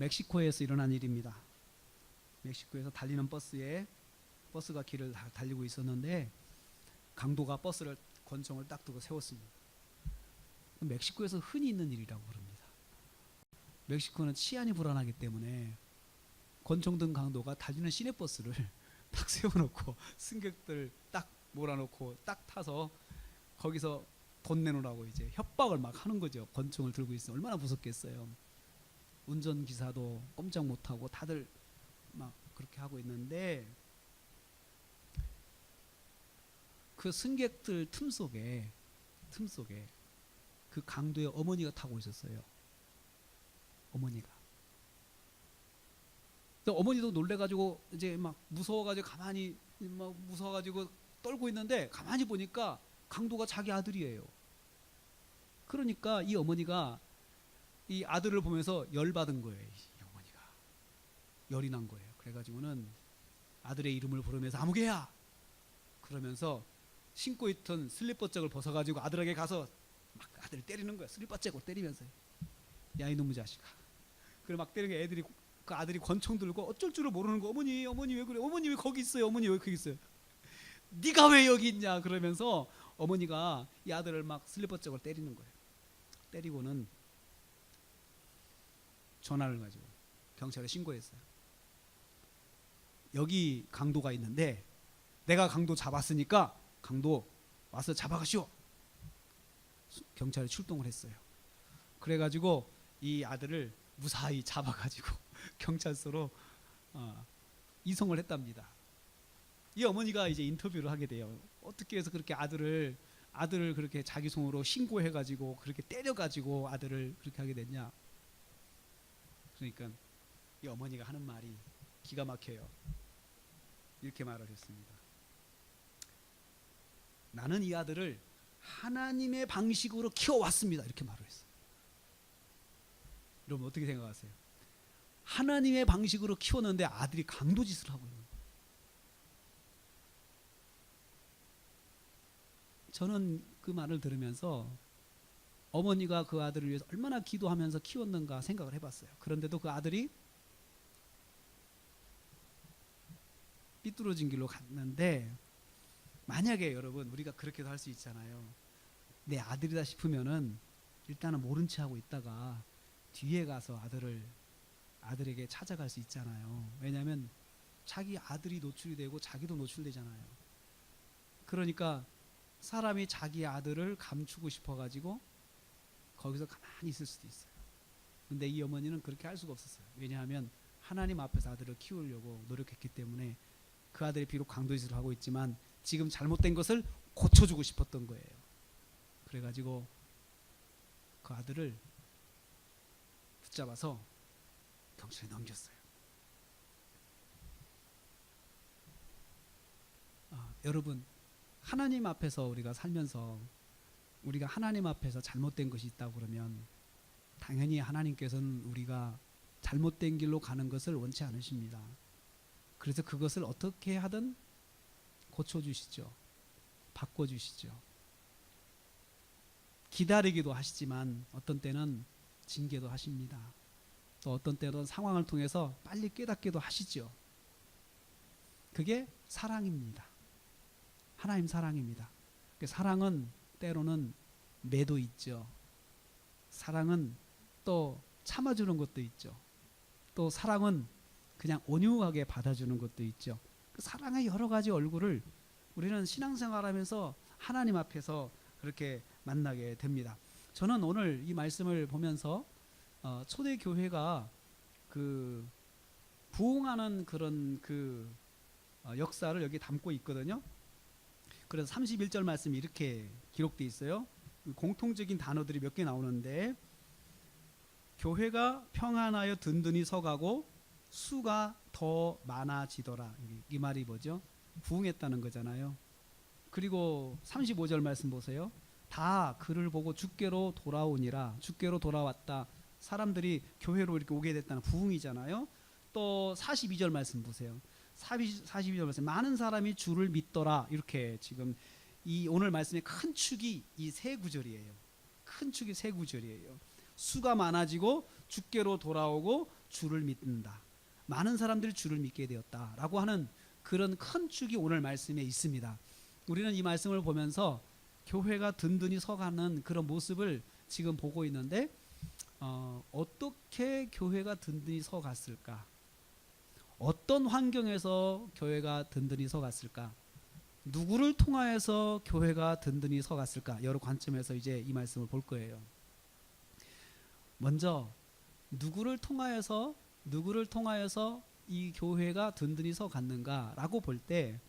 멕시코에서 일어난 일입니다. 멕시코에서 달리는 버스가 길을 달리고 있었는데 강도가 버스를 권총을 딱 두고 세웠습니다. 멕시코에서 흔히 있는 일이라고 그럽니다. 멕시코는 치안이 불안하기 때문에 권총 든 강도가 달리는 시내버스를 딱 세워놓고 승객들 딱 몰아놓고 딱 타서 거기서 돈 내놓으라고 이제 협박을 막 하는 거죠. 권총을 들고 있으면 얼마나 무섭겠어요. 운전기사도 꼼짝 못하고 다들 막 그렇게 하고 있는데 그 승객들 틈속에 그 강도의 어머니가 타고 있었어요. 어머니가. 또 어머니도 놀래가지고 이제 막 무서워가지고 가만히 막 무서워가지고 떨고 있는데 가만히 보니까 강도가 자기 아들이에요. 그러니까 이 어머니가 이 아들을 보면서 열받은 거예요. 이 어머니가 열이 난 거예요. 그래가지고는 아들의 이름을 부르면서 아무개야 그러면서 신고 있던 슬리퍼짝을 벗어가지고 아들에게 가서 막 아들을 때리는 거야. 슬리퍼짝을 때리면서 야 이놈의 자식아. 그래 막 때리니까 애들이 그 아들이 권총 들고 어쩔 줄을 모르는 거. 어머니 왜 그래? 어머니 왜 거기 있어요? 어머니 왜 거기 있어요? 네가 왜 여기 있냐? 그러면서 어머니가 이 아들을 막 슬리퍼짝을 때리는 거예요. 때리고는 전화를 가지고 경찰에 신고했어요. 여기 강도가 있는데 내가 강도 잡았으니까 강도 와서 잡아가시오. 경찰이 출동을 했어요. 그래가지고 이 아들을 무사히 잡아가지고 경찰서로 이송을 했답니다. 이 어머니가 이제 인터뷰를 하게 돼요. 어떻게 해서 그렇게 아들을 그렇게 자기 손으로 신고해가지고 그렇게 때려가지고 아들을 그렇게 하게 됐냐? 그러니까 이 어머니가 하는 말이 기가 막혀요. 이렇게 말을 했습니다. 나는 이 아들을 하나님의 방식으로 키워왔습니다. 이렇게 말을 했어요. 여러분 어떻게 생각하세요? 하나님의 방식으로 키웠는데 아들이 강도짓을 하고 있는 거예요. 저는 그 말을 들으면서 어머니가 그 아들을 위해서 얼마나 기도하면서 키웠는가 생각을 해봤어요. 그런데도 그 아들이 삐뚤어진 길로 갔는데 만약에 여러분 우리가 그렇게도 할 수 있잖아요. 내 아들이다 싶으면은 일단은 모른 체 하고 있다가 뒤에 가서 아들에게 찾아갈 수 있잖아요. 왜냐하면 자기 아들이 노출이 되고 자기도 노출되잖아요. 그러니까 사람이 자기 아들을 감추고 싶어가지고 거기서 가만히 있을 수도 있어요. 근데 이 어머니는 그렇게 할 수가 없었어요. 왜냐하면 하나님 앞에서 아들을 키우려고 노력했기 때문에 그 아들이 비록 강도짓을 하고 있지만 지금 잘못된 것을 고쳐주고 싶었던 거예요. 그래가지고 그 아들을 붙잡아서 경찰에 넘겼어요. 여러분 하나님 앞에서 우리가 살면서 우리가 하나님 앞에서 잘못된 것이 있다고 그러면 당연히 하나님께서는 우리가 잘못된 길로 가는 것을 원치 않으십니다. 그래서 그것을 어떻게 하든 고쳐주시죠. 바꿔주시죠. 기다리기도 하시지만 어떤 때는 징계도 하십니다. 또 어떤 때는 상황을 통해서 빨리 깨닫기도 하시죠. 그게 사랑입니다. 하나님 사랑입니다. 사랑은 때로는 매도 있죠. 사랑은 또 참아주는 것도 있죠. 또 사랑은 그냥 온유하게 받아주는 것도 있죠. 그 사랑의 여러 가지 얼굴을 우리는 신앙생활하면서 하나님 앞에서 그렇게 만나게 됩니다. 저는 오늘 이 말씀을 보면서 초대교회가 그 부흥하는 그런 그 역사를 여기 담고 있거든요. 그래서 31절 말씀이 이렇게 기록되어 있어요. 공통적인 단어들이 몇 개 나오는데 교회가 평안하여 든든히 서가고 수가 더 많아지더라. 이 말이 뭐죠? 부흥했다는 거잖아요. 그리고 35절 말씀 보세요. 다 그를 보고 주께로 돌아오니라. 주께로 돌아왔다. 사람들이 교회로 이렇게 오게 됐다는 부흥이잖아요. 또 42절 말씀 보세요. 42절 말씀. 많은 사람이 주를 믿더라. 이렇게 지금 이 오늘 말씀의 큰 축이 이 세 구절이에요. 큰 축이 세 구절이에요. 수가 많아지고 주께로 돌아오고 주를 믿는다. 많은 사람들이 주를 믿게 되었다라고 하는 그런 큰 축이 오늘 말씀에 있습니다. 우리는 이 말씀을 보면서 교회가 든든히 서가는 그런 모습을 지금 보고 있는데 어떻게 교회가 든든히 서갔을까? 어떤 환경에서 교회가 든든히 서갔을까? 누구를 통하여서 교회가 든든히 서갔을까? 여러 관점에서 이제 이 말씀을 볼 거예요. 먼저 누구를 통하여서 이 교회가 든든히 서갔는가라고 볼 때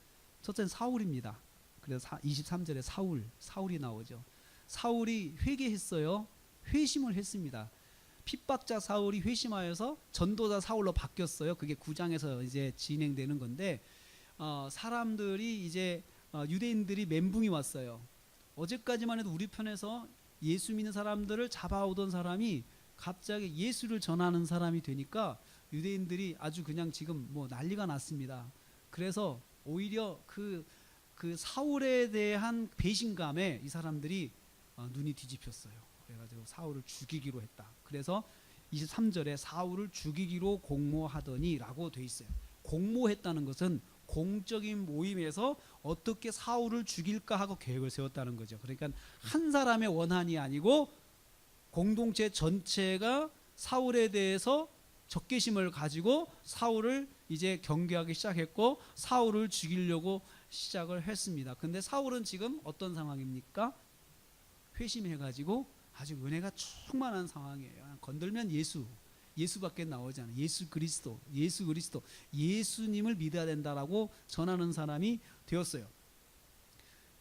첫째는 사울입니다. 그래서 23절에 사울이 나오죠. 사울이 회개했어요. 회심을 했습니다. 핍박자 사울이 회심하여서 전도자 사울로 바뀌었어요. 그게 9장에서 이제 진행되는 건데 사람들이 이제 유대인들이 멘붕이 왔어요. 어제까지만 해도 우리 편에서 예수 믿는 사람들을 잡아오던 사람이 갑자기 예수를 전하는 사람이 되니까 유대인들이 아주 그냥 지금 뭐 난리가 났습니다. 그래서 오히려 그 사울에 대한 배신감에 이 사람들이 눈이 뒤집혔어요. 그래가지고 사울을 죽이기로 했다. 그래서 23절에 사울을 죽이기로 공모하더니라고 돼 있어요. 공모했다는 것은 공적인 모임에서 어떻게 사울을 죽일까 하고 계획을 세웠다는 거죠. 그러니까 한 사람의 원한이 아니고 공동체 전체가 사울에 대해서 적개심을 가지고 사울을 이제 경계하기 시작했고 사울을 죽이려고 시작을 했습니다. 근데 사울은 지금 어떤 상황입니까? 회심해가지고 아주 은혜가 충만한 상황이에요. 건들면 예수밖에 나오지 않아요. 예수 그리스도 예수님을 믿어야 된다라고 전하는 사람이 되었어요.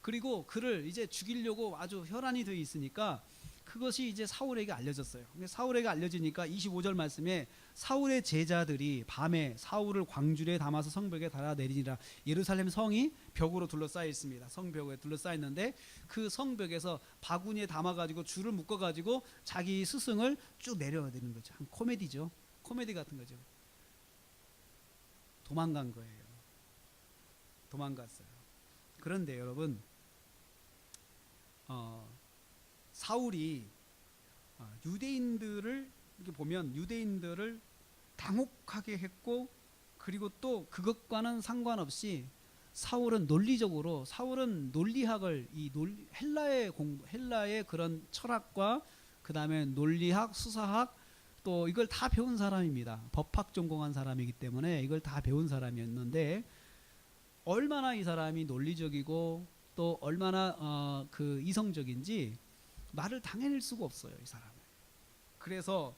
그리고 그를 이제 죽이려고 아주 혈안이 되어 있으니까 그것이 이제 사울에게 알려졌어요. 근데 사울에게 알려지니까 25절 말씀에 사울의 제자들이 밤에 사울을 광주리에 담아서 성벽에 달아내리니라. 예루살렘 성이 벽으로 둘러싸여 있습니다. 성벽에 둘러싸여 있는데 그 성벽에서 바구니에 담아가지고 줄을 묶어가지고 자기 스승을 쭉 내려내는 거죠. 한 코미디죠. 코미디 같은 거죠. 도망간 거예요. 도망갔어요. 그런데 여러분 사울이 유대인들을 이렇게 보면 유대인들을 당혹하게 했고 그리고 또 그것과는 상관없이 사울은 논리학을 헬라의 그런 철학과 그 다음에 논리학, 수사학 또 이걸 다 배운 사람입니다. 법학 전공한 사람이기 때문에 이걸 다 배운 사람이었는데 얼마나 이 사람이 논리적이고 또 얼마나 그 이성적인지 말을 당해낼 수가 없어요, 이 사람은. 그래서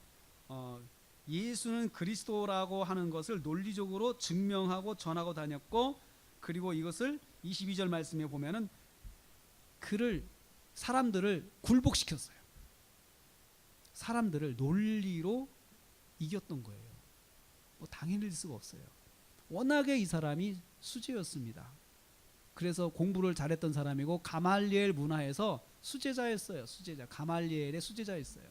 예수는 그리스도라고 하는 것을 논리적으로 증명하고 전하고 다녔고 그리고 이것을 22절 말씀에 보면은 사람들을 굴복시켰어요. 사람들을 논리로 이겼던 거예요. 뭐 당해낼 수가 없어요. 워낙에 이 사람이 수재였습니다. 그래서 공부를 잘했던 사람이고 가말리엘 문화에서 수제자였어요. 가말리엘의 수제자였어요.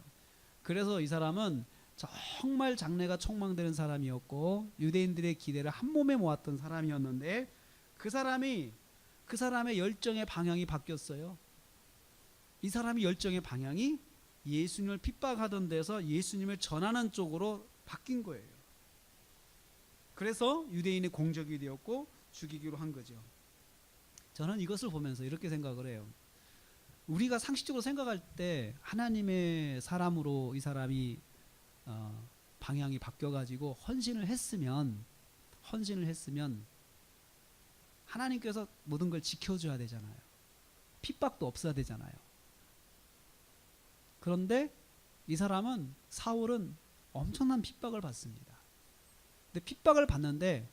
그래서 이 사람은 정말 장래가 촉망되는 사람이었고 유대인들의 기대를 한 몸에 모았던 사람이었는데 그 사람의 열정의 방향이 바뀌었어요. 이 사람의 열정의 방향이 예수님을 핍박하던 데서 예수님을 전하는 쪽으로 바뀐 거예요. 그래서 유대인의 공적이 되었고 죽이기로 한 거죠. 저는 이것을 보면서 이렇게 생각을 해요. 우리가 상식적으로 생각할 때 하나님의 사람으로 이 사람이 방향이 바뀌어가지고 헌신을 했으면 하나님께서 모든 걸 지켜줘야 되잖아요. 핍박도 없어야 되잖아요. 그런데 이 사울은 엄청난 핍박을 받습니다. 근데 핍박을 받는데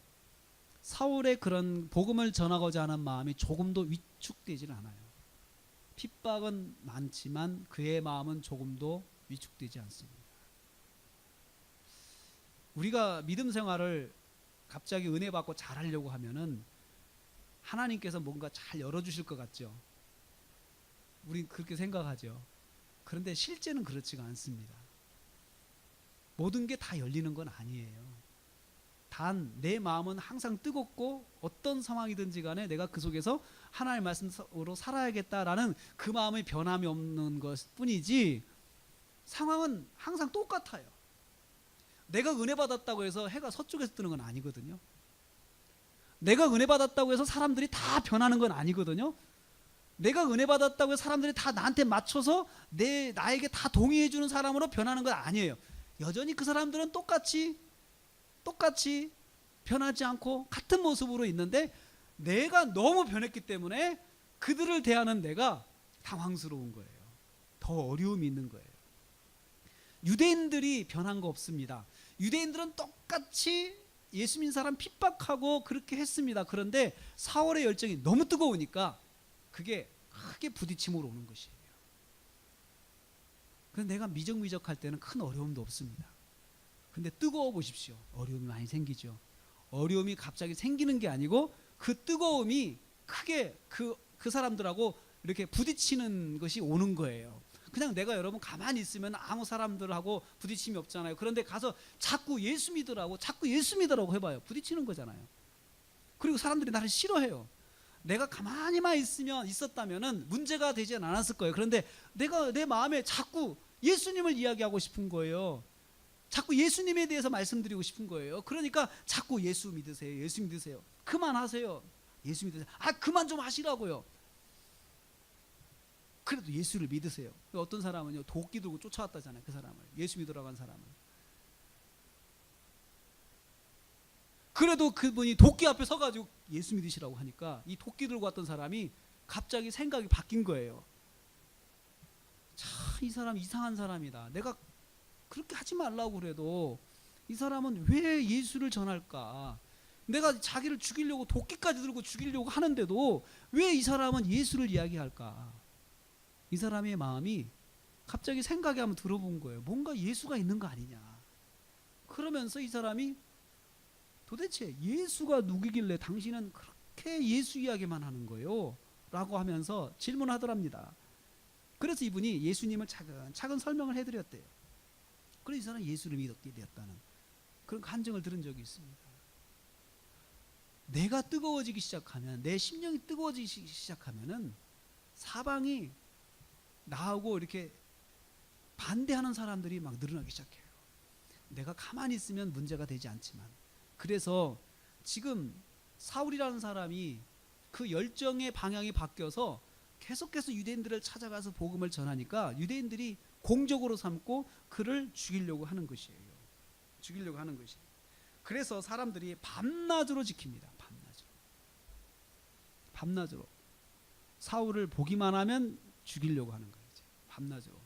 사울의 그런 복음을 전하고자 하는 마음이 조금도 위축되지는 않아요. 핍박은 많지만 그의 마음은 조금도 위축되지 않습니다. 우리가 믿음 생활을 갑자기 은혜 받고 잘하려고 하면은 하나님께서 뭔가 잘 열어주실 것 같죠. 우린 그렇게 생각하죠. 그런데 실제는 그렇지가 않습니다. 모든 게 다 열리는 건 아니에요. 단 내 마음은 항상 뜨겁고 어떤 상황이든지 간에 내가 그 속에서 하나님의 말씀으로 살아야겠다라는 그 마음의 변함이 없는 것 뿐이지 상황은 항상 똑같아요. 내가 은혜 받았다고 해서 해가 서쪽에서 뜨는 건 아니거든요. 내가 은혜 받았다고 해서 사람들이 다 변하는 건 아니거든요. 내가 은혜 받았다고 해서 사람들이 다 나한테 맞춰서 나에게 다 동의해 주는 사람으로 변하는 건 아니에요. 여전히 그 사람들은 똑같이 변하지 않고 같은 모습으로 있는데 내가 너무 변했기 때문에 그들을 대하는 내가 당황스러운 거예요. 더 어려움이 있는 거예요. 유대인들이 변한 거 없습니다. 유대인들은 똑같이 예수 믿는 사람 핍박하고 그렇게 했습니다. 그런데 사울의 열정이 너무 뜨거우니까 그게 크게 부딪힘으로 오는 것이에요. 그래서 내가 미적미적할 때는 큰 어려움도 없습니다. 근데 뜨거워 보십시오. 어려움이 많이 생기죠. 어려움이 갑자기 생기는 게 아니고 그 뜨거움이 크게 그 사람들하고 이렇게 부딪히는 것이 오는 거예요. 그냥 내가 여러분 가만히 있으면 아무 사람들하고 부딪힘이 없잖아요. 그런데 가서 자꾸 예수 믿으라고 해봐요. 부딪히는 거잖아요. 그리고 사람들이 나를 싫어해요. 내가 가만히만 있었다면은 문제가 되지 않았을 거예요. 그런데 내가 내 마음에 자꾸 예수님을 이야기하고 싶은 거예요. 자꾸 예수님에 대해서 말씀드리고 싶은 거예요. 그러니까 자꾸 예수 믿으세요. 그만하세요. 예수 믿으세요. 그만 좀 하시라고요. 그래도 예수를 믿으세요. 어떤 사람은요 도끼 들고 쫓아왔다잖아요. 그 사람을 예수 믿으라고 한 사람을. 그래도 그분이 도끼 앞에 서가지고 예수 믿으시라고 하니까 이 도끼 들고 왔던 사람이 갑자기 생각이 바뀐 거예요. 참 이 사람 이상한 사람이다. 내가 그렇게 하지 말라고 그래도 이 사람은 왜 예수를 전할까? 내가 자기를 죽이려고 도끼까지 들고 죽이려고 하는데도 왜 이 사람은 예수를 이야기할까? 이 사람의 마음이 갑자기 생각이 한번 들어본 거예요. 뭔가 예수가 있는 거 아니냐. 그러면서 이 사람이 도대체 예수가 누구길래 당신은 그렇게 예수 이야기만 하는 거예요? 라고 하면서 질문하더랍니다. 그래서 이분이 예수님을 차근차근 설명을 해드렸대요. 그래서 이 사람은 예수를 믿게 되었다는 그런 간증을 들은 적이 있습니다. 내가 뜨거워지기 시작하면, 내 심령이 뜨거워지기 시작하면은 사방이 나하고 이렇게 반대하는 사람들이 막 늘어나기 시작해요. 내가 가만히 있으면 문제가 되지 않지만. 그래서 지금 사울이라는 사람이 그 열정의 방향이 바뀌어서 계속해서 유대인들을 찾아가서 복음을 전하니까 유대인들이 공적으로 삼고 그를 죽이려고 하는 것이에요. 그래서 사람들이 밤낮으로 지킵니다. 밤낮으로 사울을 보기만 하면 죽이려고 하는 거예요. 밤낮으로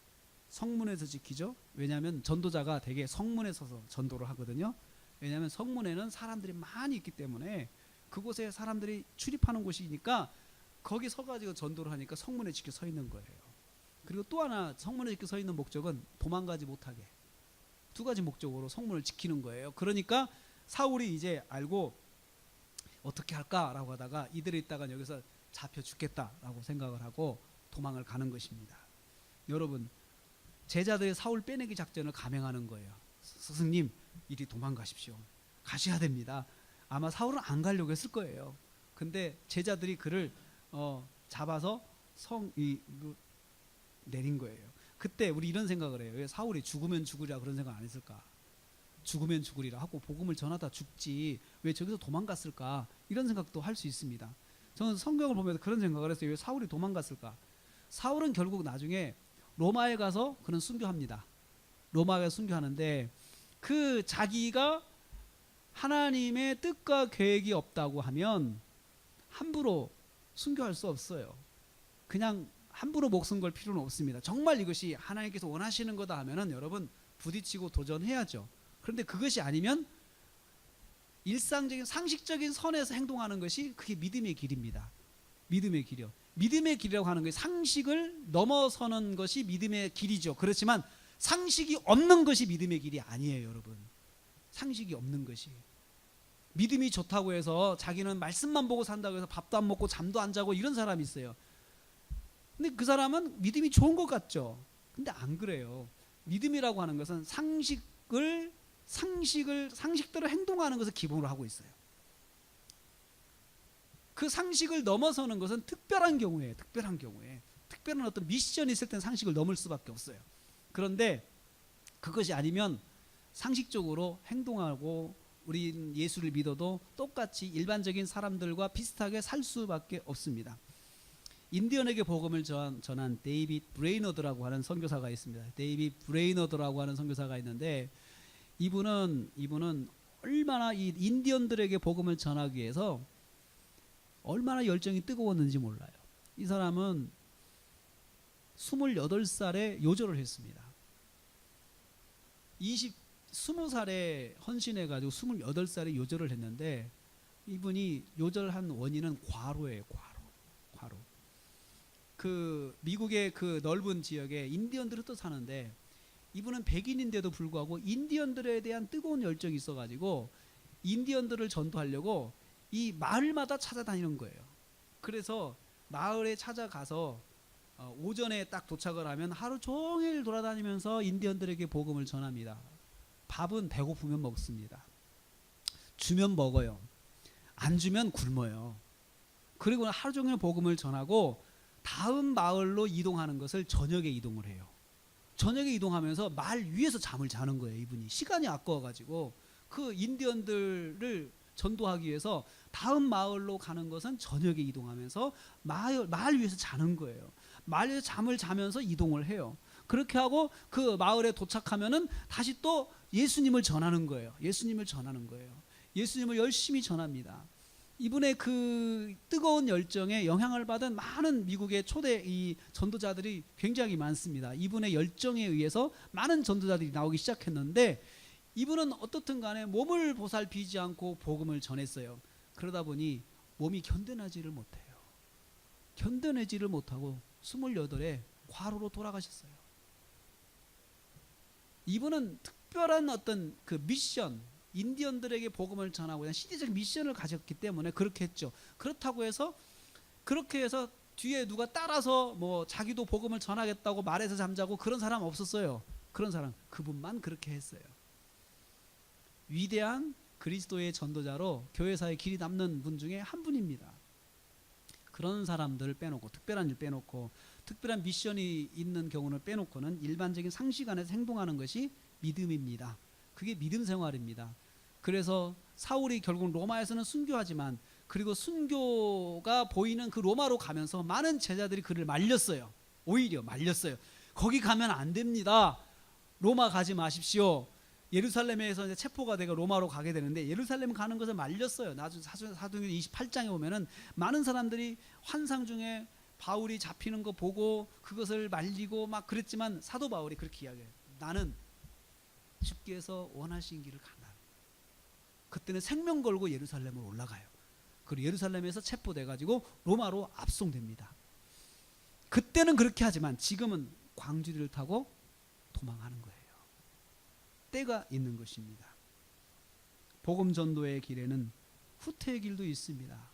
성문에서 지키죠. 왜냐하면 전도자가 되게 성문에 서서 전도를 하거든요. 왜냐하면 성문에는 사람들이 많이 있기 때문에 그곳에 사람들이 출입하는 곳이니까 거기 서가지고 전도를 하니까 성문에 지켜 서 있는 거예요. 그리고 또 하나 성문에 지켜 서 있는 목적은 도망가지 못하게, 두 가지 목적으로 성문을 지키는 거예요. 그러니까 사울이 이제 알고 어떻게 할까라고 하다가 이들이 있다가 여기서 잡혀 죽겠다라고 생각을 하고 도망을 가는 것입니다. 여러분, 제자들이 사울 빼내기 작전을 감행하는 거예요. 스승님, 이리 도망가십시오. 가셔야 됩니다. 아마 사울은 안 가려고 했을 거예요. 근데 제자들이 그를 잡아서 내린 거예요. 그때 우리 이런 생각을 해요. 왜 사울이 죽으면 죽으리라 그런 생각 안 했을까? 죽으면 죽으리라 하고 복음을 전하다 죽지 왜 저기서 도망갔을까? 이런 생각도 할 수 있습니다. 저는 성경을 보면서 그런 생각을 했어요. 왜 사울이 도망갔을까? 사울은 결국 나중에 로마에 가서 그는 순교합니다. 로마에 순교하는데 그 자기가 하나님의 뜻과 계획이 없다고 하면 함부로 순교할 수 없어요. 그냥 함부로 목숨 걸 필요는 없습니다. 정말 이것이 하나님께서 원하시는 거다 하면은 여러분 부딪히고 도전해야죠. 그런데 그것이 아니면 일상적인 상식적인 선에서 행동하는 것이 그게 믿음의 길입니다. 믿음의 길이요. 믿음의 길이라고 하는 것이 상식을 넘어서는 것이 믿음의 길이죠. 그렇지만 상식이 없는 것이 믿음의 길이 아니에요, 여러분. 상식이 없는 것이. 믿음이 좋다고 해서 자기는 말씀만 보고 산다고 해서 밥도 안 먹고 잠도 안 자고 이런 사람이 있어요. 근데 그 사람은 믿음이 좋은 것 같죠. 근데 안 그래요. 믿음이라고 하는 것은 상식대로 행동하는 것을 기본으로 하고 있어요. 그 상식을 넘어서는 것은 특별한 경우에 특별한 어떤 미션이 있을 때는 상식을 넘을 수밖에 없어요. 그런데 그것이 아니면 상식적으로 행동하고 우린 예수를 믿어도 똑같이 일반적인 사람들과 비슷하게 살 수밖에 없습니다. 인디언에게 복음을 전한 데이빗 브레이너드라고 하는 선교사가 있습니다. 데이빗 브레이너드라고 하는 선교사가 있는데 이분은 얼마나 이 인디언들에게 복음을 전하기 위해서 얼마나 열정이 뜨거웠는지 몰라요. 이 사람은 28살에 요절을 했습니다. 20살에 헌신해가지고 28살에 요절을 했는데 이분이 요절한 원인은 과로예요. 과로. 그 미국의 그 넓은 지역에 인디언들이 또 사는데 이분은 백인인데도 불구하고 인디언들에 대한 뜨거운 열정이 있어가지고 인디언들을 전도하려고 이 마을마다 찾아다니는 거예요. 그래서 마을에 찾아가서 오전에 딱 도착을 하면 하루 종일 돌아다니면서 인디언들에게 복음을 전합니다. 밥은 배고프면 먹습니다. 주면 먹어요. 안 주면 굶어요. 그리고 하루 종일 복음을 전하고 다음 마을로 이동하는 것을 저녁에 이동을 해요. 저녁에 이동하면서 말 위에서 잠을 자는 거예요. 이분이 시간이 아까워가지고 그 인디언들을 전도하기 위해서 다음 마을로 가는 것은 저녁에 이동하면서 마을 위에서 자는 거예요. 마을 위에서 잠을 자면서 이동을 해요. 그렇게 하고 그 마을에 도착하면은 다시 또 예수님을 전하는 거예요. 예수님을 열심히 전합니다. 이분의 그 뜨거운 열정에 영향을 받은 많은 미국의 초대 이 전도자들이 굉장히 많습니다. 이분의 열정에 의해서 많은 전도자들이 나오기 시작했는데 이분은 어떻든 간에 몸을 보살피지 않고 복음을 전했어요. 그러다 보니 몸이 견뎌내지를 못해요. 견뎌내지를 못하고 28에 과로로 돌아가셨어요. 이분은 특별한 어떤 그 미션, 인디언들에게 복음을 전하고 그냥 시대적 미션을 가졌기 때문에 그렇게 했죠. 그렇다고 해서 그렇게 해서 뒤에 누가 따라서 뭐 자기도 복음을 전하겠다고 말해서 잠자고 그런 사람 없었어요. 그런 사람 그분만 그렇게 했어요. 위대한 그리스도의 전도자로 교회사에 길이 남는 분 중에 한 분입니다. 그런 사람들을 빼놓고 특별한 일 빼놓고 특별한 미션이 있는 경우는 빼놓고는 일반적인 상식 안에서 행동하는 것이 믿음입니다. 그게 믿음 생활입니다. 그래서 사울이 결국 로마에서는 순교하지만 그리고 순교가 보이는 그 로마로 가면서 많은 제자들이 그를 말렸어요. 오히려 말렸어요. 거기 가면 안 됩니다. 로마 가지 마십시오. 예루살렘에서 이제 체포가 되고 로마로 가게 되는데 예루살렘 가는 것을 말렸어요. 나중에 사도행전 28장에 보면은 많은 사람들이 환상 중에 바울이 잡히는 거 보고 그것을 말리고 막 그랬지만 사도 바울이 그렇게 이야기해요. 나는 주께서 원하신 길을 간다. 그때는 생명 걸고 예루살렘으로 올라가요. 그리고 예루살렘에서 체포돼 가지고 로마로 압송됩니다. 그때는 그렇게 하지만 지금은 광주리를 타고 도망하는 거예요. 때가 있는 것입니다. 복음 전도의 길에는 후퇴의 길도 있습니다.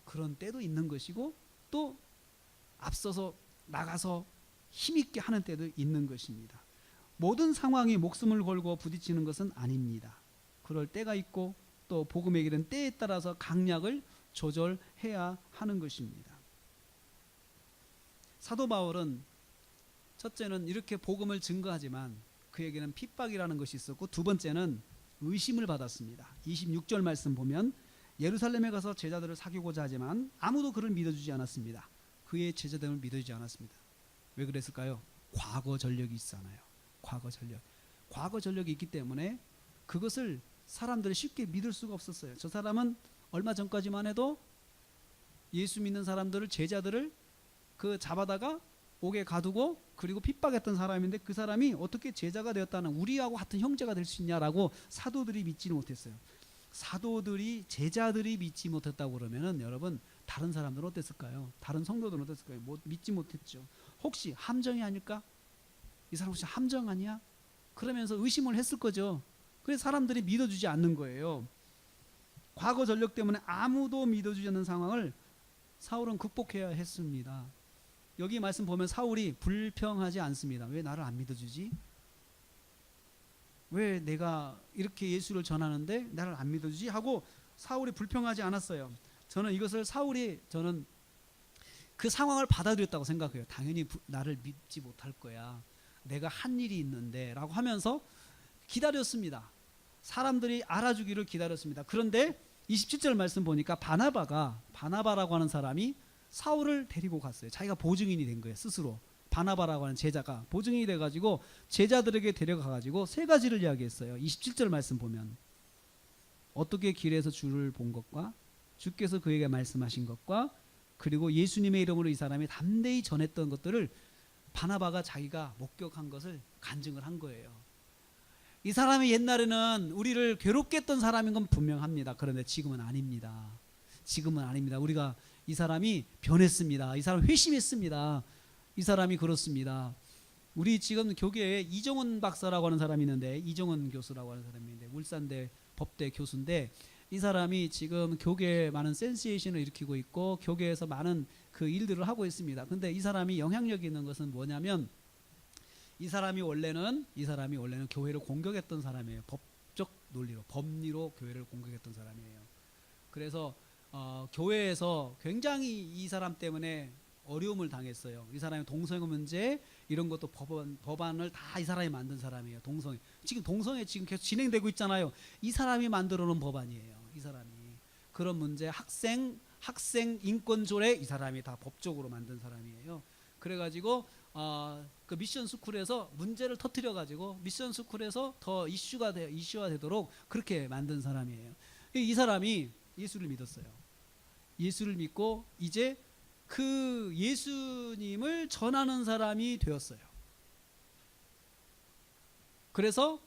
그런 때도 있는 것이고 또 앞서서 나가서 힘있게 하는 때도 있는 것입니다. 모든 상황이 목숨을 걸고 부딪히는 것은 아닙니다. 그럴 때가 있고 또 복음의 길은 때에 따라서 강약을 조절해야 하는 것입니다. 사도 바울은 첫째는 이렇게 복음을 증거하지만 그에게는 핍박이라는 것이 있었고 두 번째는 의심을 받았습니다. 26절 말씀 보면 예루살렘에 가서 제자들을 사귀고자 하지만 아무도 그를 믿어주지 않았습니다. 그의 제자됨을 믿어주지 않았습니다. 왜 그랬을까요? 과거 전력이 있잖아요. 과거 전력이 있기 때문에 그것을 사람들이 쉽게 믿을 수가 없었어요. 저 사람은 얼마 전까지만 해도 예수 믿는 사람들을 제자들을 그 잡아다가 옥에 가두고 그리고 핍박했던 사람인데 그 사람이 어떻게 제자가 되었다는 우리하고 같은 형제가 될 수 있냐라고 사도들이 믿지는 못했어요. 사도들이 제자들이 믿지 못했다고 그러면은 여러분 다른 사람들은 어땠을까요? 다른 성도들은 어땠을까요? 믿지 못했죠. 혹시 함정이 아닐까? 이 사람 혹시 함정 아니야? 그러면서 의심을 했을 거죠. 그래서 사람들이 믿어주지 않는 거예요. 과거 전력 때문에 아무도 믿어주지 않는 상황을 사울은 극복해야 했습니다. 여기 말씀 보면 사울이 불평하지 않습니다. 왜 나를 안 믿어주지? 왜 내가 이렇게 예수를 전하는데 나를 안 믿어주지? 하고 사울이 불평하지 않았어요. 저는 이것을 저는 그 상황을 받아들였다고 생각해요. 당연히 나를 믿지 못할 거야. 내가 한 일이 있는데 라고 하면서 기다렸습니다. 사람들이 알아주기를 기다렸습니다. 그런데 27절 말씀 보니까 바나바라고 하는 사람이 사울을 데리고 갔어요. 자기가 보증인이 된 거예요. 스스로. 바나바라고 하는 제자가 보증인이 돼가지고 제자들에게 데려가가지고 세 가지를 이야기했어요. 27절 말씀 보면 어떻게 길에서 주를 본 것과 주께서 그에게 말씀하신 것과 그리고 예수님의 이름으로 이 사람이 담대히 전했던 것들을 바나바가 자기가 목격한 것을 간증을 한 거예요. 이 사람이 옛날에는 우리를 괴롭게 했던 사람인 건 분명합니다. 그런데 지금은 아닙니다. 지금은 아닙니다. 우리가 이 사람이 변했습니다. 이 사람 회심했습니다. 이 사람이 그렇습니다. 우리 지금 교계에 이정은 박사라고 하는 사람이 있는데, 이정은 교수라고 하는 사람이 있는데, 울산대 법대 교수인데, 이 사람이 지금 교계에 많은 센세이션을 일으키고 있고 교계에서 많은 그 일들을 하고 있습니다. 근데 이 사람이 영향력이 있는 것은 뭐냐면, 이 사람이 원래는 교회를 공격했던 사람이에요. 법적 논리로, 법리로 교회를 공격했던 사람이에요. 그래서 교회에서 굉장히 이 사람 때문에 어려움을 당했어요. 이 사람이 동성애 문제 이런 것도 법안을 다 이 사람이 만든 사람이에요. 동성애 지금 계속 진행되고 있잖아요. 이 사람이 만들어 놓은 법안이에요. 이 사람이 그런 문제 학생 인권 조례 이 사람이 다 법적으로 만든 사람이에요. 그래가지고 그 미션 스쿨에서 문제를 터뜨려 가지고 미션 스쿨에서 더 이슈가 되도록 그렇게 만든 사람이에요. 이 사람이 예수를 믿었어요. 예수를 믿고 이제 그 예수님을 전하는 사람이 되었어요. 그래서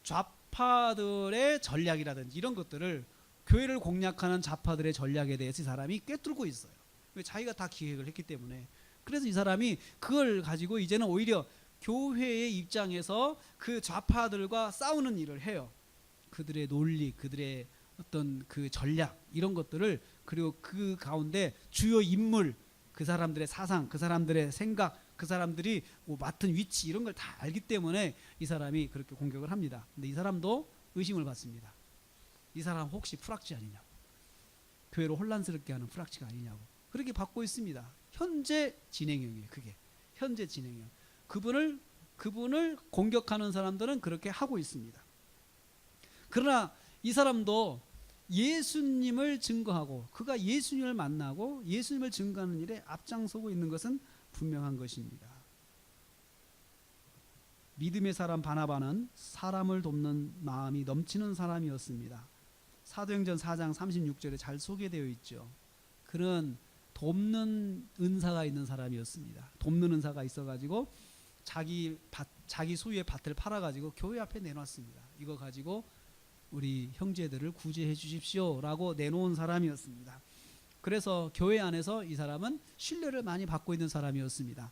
좌파들의 전략이라든지 이런 것들을 교회를 공략하는 좌파들의 전략에 대해서 이 사람이 꿰뚫고 있어요. 왜? 자기가 다 기획을 했기 때문에. 그래서 이 사람이 그걸 가지고 이제는 오히려 교회의 입장에서 그 좌파들과 싸우는 일을 해요. 그들의 논리, 그들의 어떤 그 전략 이런 것들을, 그리고 그 가운데 주요 인물, 그 사람들의 사상, 그 사람들의 생각, 그 사람들이 맡은 위치 이런 걸 다 알기 때문에 이 사람이 그렇게 공격을 합니다. 근데 이 사람도 의심을 받습니다. 이 사람 혹시 프락치 아니냐고, 교회를 혼란스럽게 하는 프락치가 아니냐고 그렇게 받고 있습니다. 현재 진행형이에요. 그게 현재 진행형. 그분을 공격하는 사람들은 그렇게 하고 있습니다. 그러나 이 사람도 예수님을 증거하고 그가 예수님을 만나고 예수님을 증거하는 일에 앞장서고 있는 것은 분명한 것입니다. 믿음의 사람 바나바는 사람을 돕는 마음이 넘치는 사람이었습니다. 사도행전 4장 36절에 잘 소개되어 있죠. 그는 돕는 은사가 있는 사람이었습니다. 돕는 은사가 있어가지고 자기 소유의 밭을 팔아가지고 교회 앞에 내놨습니다. 이거 가지고 우리 형제들을 구제해 주십시오라고 내놓은 사람이었습니다. 그래서 교회 안에서 이 사람은 신뢰를 많이 받고 있는 사람이었습니다.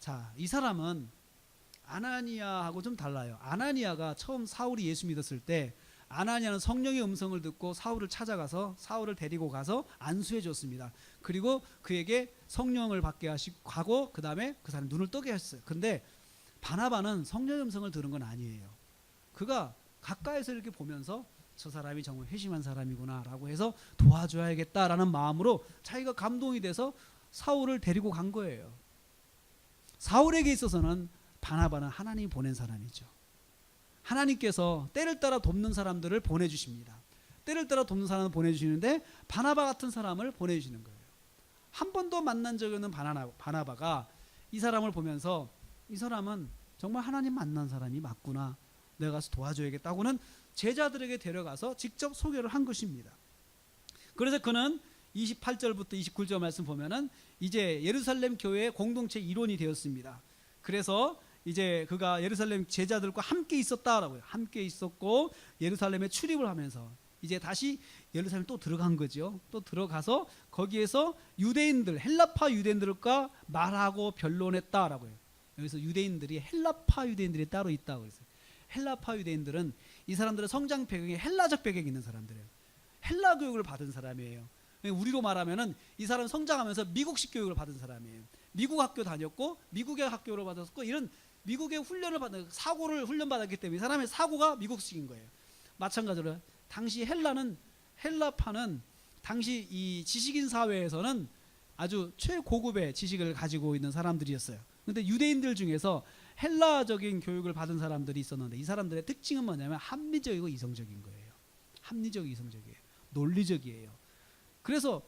자, 이 사람은 아나니아하고 좀 달라요. 아나니아가 처음 사울이 예수 믿었을 때 아나니아는 성령의 음성을 듣고 사울을 찾아가서 사울을 데리고 가서 안수해 줬습니다. 그리고 그에게 성령을 받게 하고 그 다음에 그 사람 눈을 뜨게 했어요. 근데 바나바는 성령의 음성을 들은 건 아니에요. 그가 가까이서 이렇게 보면서 저 사람이 정말 회심한 사람이구나 라고 해서 도와줘야겠다라는 마음으로 자기가 감동이 돼서 사울을 데리고 간 거예요. 사울에게 있어서는 바나바는 하나님이 보낸 사람이죠. 하나님께서 때를 따라 돕는 사람들을 보내주십니다. 때를 따라 돕는 사람을 보내주시는데 바나바 같은 사람을 보내주시는 거예요. 한 번도 만난 적이 없는 바나바가 이 사람을 보면서 이 사람은 정말 하나님 만난 사람이 맞구나, 내가 가서 도와줘야겠다고는 제자들에게 데려가서 직접 소개를 한 것입니다. 그래서 그는 28절부터 29절 말씀 보면은 이제 예루살렘 교회의 공동체 일원이 되었습니다. 그래서 이제 그가 예루살렘 제자들과 함께 있었다라고요. 함께 있었고 예루살렘에 출입을 하면서 이제 다시 예루살렘 또 들어간 거죠. 또 들어가서 거기에서 유대인들, 헬라파 유대인들과 말하고 변론했다라고요. 여기서 유대인들이 헬라파 유대인들이 따로 있다고 했어요. 헬라파 유대인들은 이 사람들의 성장 배경에 헬라적 배경이 있는 사람들이에요. 헬라 교육을 받은 사람이에요. 우리로 말하면은 이 사람은 성장하면서 미국식 교육을 받은 사람이에요. 미국 학교 다녔고 미국의 학교를 받았고 이런 미국의 훈련을 받은 사고를 훈련받았기 때문에 이 사람의 사고가 미국식인 거예요. 마찬가지로 당시 헬라파는 당시 이 지식인 사회에서는 아주 최고급의 지식을 가지고 있는 사람들이었어요. 그런데 유대인들 중에서 헬라적인 교육을 받은 사람들이 있었는데 이 사람들의 특징은 뭐냐면 합리적이고 이성적인 거예요. 합리적 이성적이에요. 논리적이에요. 그래서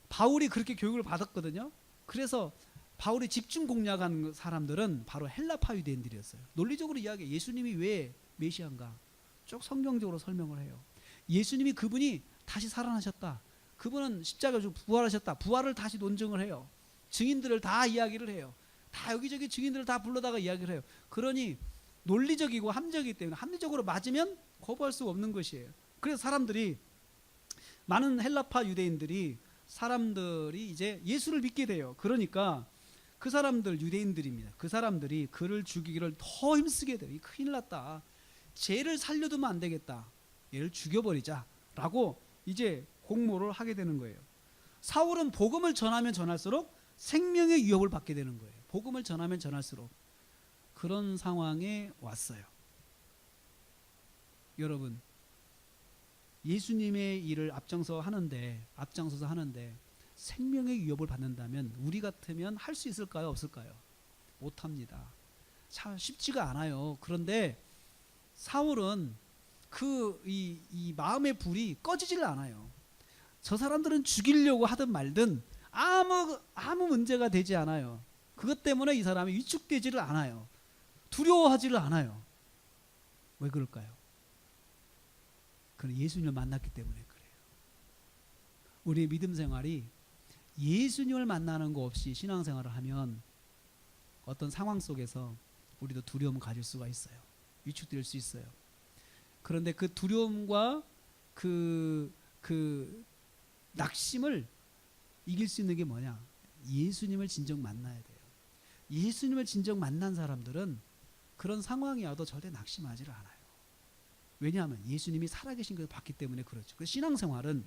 바울이 그렇게 교육을 받았거든요. 그래서 바울이 집중 공략한 사람들은 바로 헬라파 유대인들이었어요. 논리적으로 이야기해. 예수님이 왜 메시아인가 쭉 성경적으로 설명을 해요. 예수님이 그분이 다시 살아나셨다. 그분은 십자가에 죽고 부활하셨다. 부활을 다시 논증을 해요. 증인들을 다 이야기를 해요. 다 여기저기 증인들을 다 불러다가 이야기를 해요. 그러니 논리적이고 합리적이기 때문에 합리적으로 맞으면 거부할 수 없는 것이에요. 그래서 사람들이 많은 헬라파 유대인들이 사람들이 이제 예수를 믿게 돼요. 그러니까 그 사람들 유대인들입니다. 그 사람들이 그를 죽이기를 더 힘쓰게 돼요. 이 큰일 났다. 쟤를 살려두면 안 되겠다. 얘를 죽여버리자라고 이제 공모를 하게 되는 거예요. 사울은 복음을 전하면 전할수록 생명의 위협을 받게 되는 거예요. 복음을 전하면 전할수록 그런 상황에 왔어요. 여러분, 예수님의 일을 앞장서서 하는데 생명의 위협을 받는다면 우리 같으면 할 수 있을까요? 없을까요? 못합니다. 참 쉽지가 않아요. 그런데 사울은 이 마음의 불이 꺼지질 않아요. 저 사람들은 죽이려고 하든 말든 아무 문제가 되지 않아요. 그것 때문에 이 사람이 위축되지를 않아요. 두려워하지를 않아요. 왜 그럴까요? 그는 예수님을 만났기 때문에 그래요. 우리의 믿음 생활이 예수님을 만나는 거 없이 신앙생활을 하면 어떤 상황 속에서 우리도 두려움을 가질 수가 있어요. 위축될 수 있어요. 그런데 그 두려움과 그 낙심을 이길 수 있는 게 뭐냐? 예수님을 진정 만나야 돼요. 예수님을 진정 만난 사람들은 그런 상황이 와도 절대 낙심하지를 않아요. 왜냐하면 예수님이 살아계신 것을 봤기 때문에 그렇죠. 그래서 신앙생활은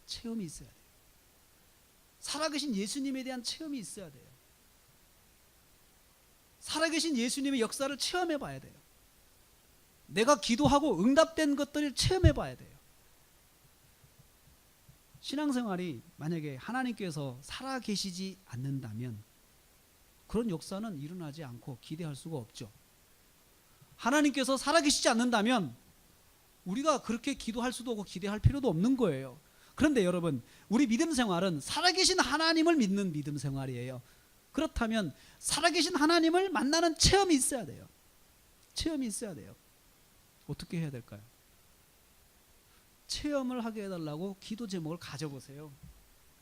체험이 있어야 돼요. 살아계신 예수님에 대한 체험이 있어야 돼요. 살아계신 예수님의 역사를 체험해 봐야 돼요. 내가 기도하고 응답된 것들을 체험해 봐야 돼요. 신앙생활이 만약에 하나님께서 살아계시지 않는다면 그런 역사는 일어나지 않고 기대할 수가 없죠. 하나님께서 살아계시지 않는다면 우리가 그렇게 기도할 수도 없고 기대할 필요도 없는 거예요. 그런데 여러분, 우리 믿음 생활은 살아계신 하나님을 믿는 믿음 생활이에요. 그렇다면 살아계신 하나님을 만나는 체험이 있어야 돼요. 체험이 있어야 돼요. 어떻게 해야 될까요? 체험을 하게 해달라고 기도 제목을 가져보세요.